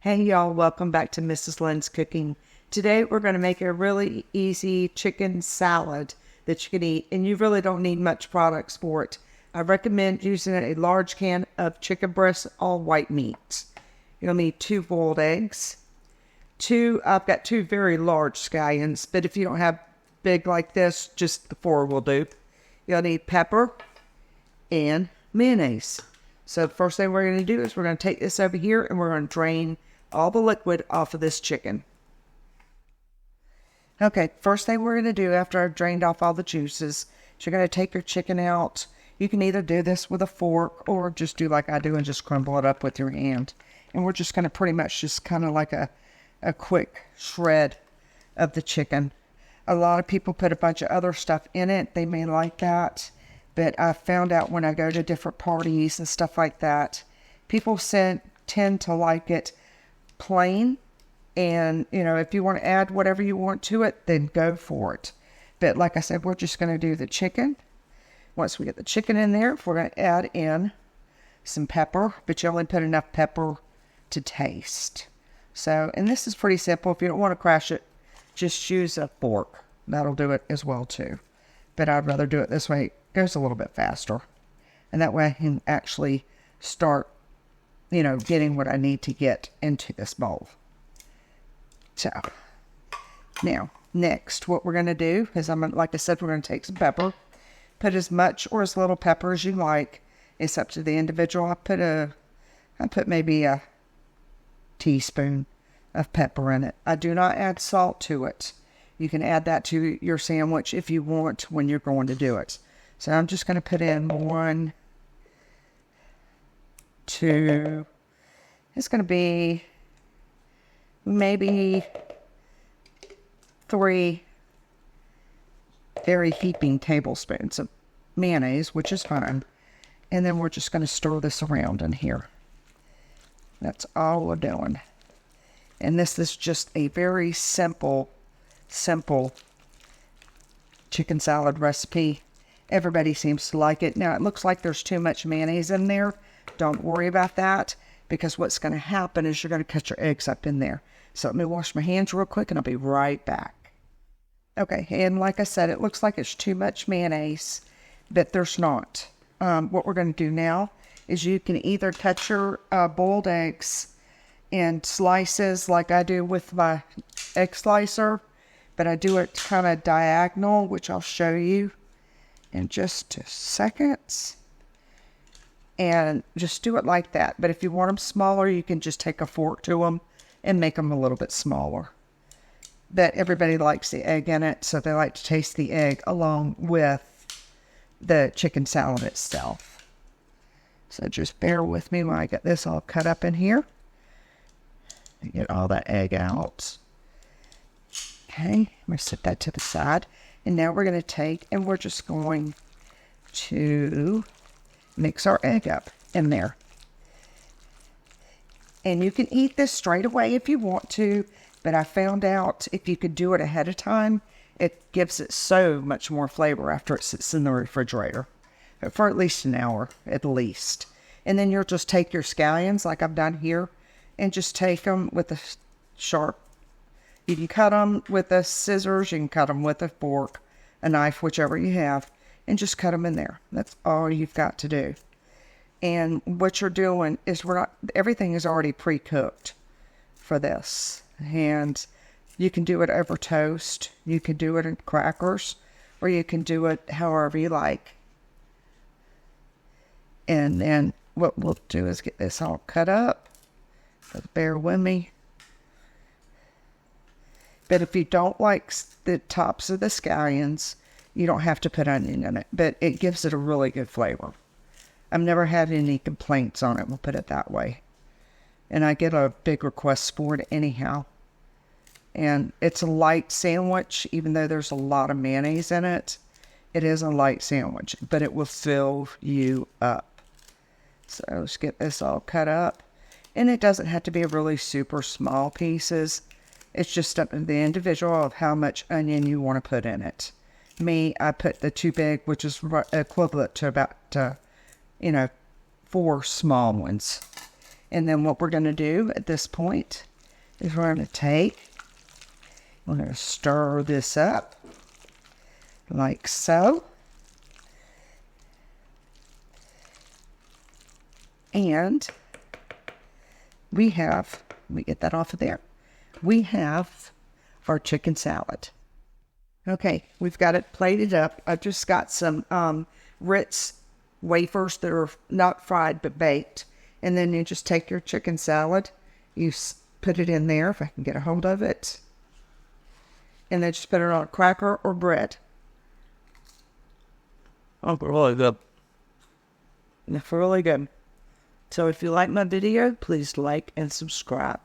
Hey y'all, welcome back to Mrs. Lynn's Cooking. Today we're going to make a really easy chicken salad that you can eat, and you really don't need much products for it. I recommend using a large can of chicken breast, all white meat. You'll need 2 boiled eggs. I've got 2 very large scallions, but if you don't have big like this, just the 4 will do. You'll need pepper and mayonnaise. So the first thing we're going to do is we're going to take this over here and we're going to drain all the liquid off of this chicken. Okay, first thing we're going to do after I've drained off all the juices is you're going to take your chicken out. You can either do this with a fork or just do like I do and just crumble it up with your hand. And we're just going to pretty much just kind of like a quick shred of the chicken. A lot of people put a bunch of other stuff in it. They may like that. But I found out when I go to different parties and stuff like that, people tend to like it plain. And, you know, if you want to add whatever you want to it, then go for it. But like I said, we're just going to do the chicken. Once we get the chicken in there, we're going to add in some pepper. But you only put enough pepper to taste. So, and this is pretty simple. If you don't want to crash it, just use a fork. That'll do it as well too. But I'd rather do it this way. It goes a little bit faster. And that way I can actually start, you know, getting what I need to get into this bowl. So, now, next, what we're going to do is, like I said, we're going to take some pepper. Put as much or as little pepper as you like. It's up to the individual. I put maybe a teaspoon of pepper in it. I do not add salt to it. You can add that to your sandwich if you want when you're going to do it. So I'm just going to put in 1, 2, it's going to be maybe 3 very heaping tablespoons of mayonnaise, which is fine. And then we're just going to stir this around in here. That's all we're doing. And this is just a very simple chicken salad recipe. Everybody seems to like it. Now, it looks like there's too much mayonnaise in there. Don't worry about that, because what's going to happen is you're going to cut your eggs up in there. So let me wash my hands real quick and I'll be right back. Okay, and like I said, it looks like it's too much mayonnaise, but there's not. What we're going to do now is you can either cut your boiled eggs in slices like I do with my egg slicer, but I do it kind of diagonal, which I'll show you in just a second. And just do it like that. But if you want them smaller, you can just take a fork to them and make them a little bit smaller. But everybody likes the egg in it, so they like to taste the egg along with the chicken salad itself. So just bear with me while I get this all cut up in here. Get all that egg out. Okay, I'm going to set that to the side. And now we're going to take, and we're just going to mix our egg up in there. And you can eat this straight away if you want to, but I found out if you could do it ahead of time, it gives it so much more flavor after it sits in the refrigerator. For at least an hour, at least. And then you'll just take your scallions, like I've done here, and just take them with a sharp. You can cut them with the scissors, you can cut them with a fork, a knife, whichever you have, and just cut them in there. That's all you've got to do. And what you're doing is everything is already pre-cooked for this. And you can do it over toast, you can do it in crackers, or you can do it however you like. And then what we'll do is get this all cut up. Just bear with me. But if you don't like the tops of the scallions, you don't have to put onion in it. But it gives it a really good flavor. I've never had any complaints on it, we'll put it that way. And I get a big request for it anyhow. And it's a light sandwich, even though there's a lot of mayonnaise in it. It is a light sandwich, but it will fill you up. So let's get this all cut up. And it doesn't have to be really super small pieces. It's just up to the individual of how much onion you want to put in it. Me, I put the 2 big, which is equivalent to about, 4 small ones. And then what we're going to do at this point is we're going to stir this up like so. And let me get that off of there. We have our chicken salad. Okay, we've got it plated up. I've just got some Ritz wafers that are not fried but baked. And then you just take your chicken salad, you put it in there, if I can get a hold of it. And then just put it on a cracker or bread. Oh, really good. It's really good. So if you like my video, please like and subscribe.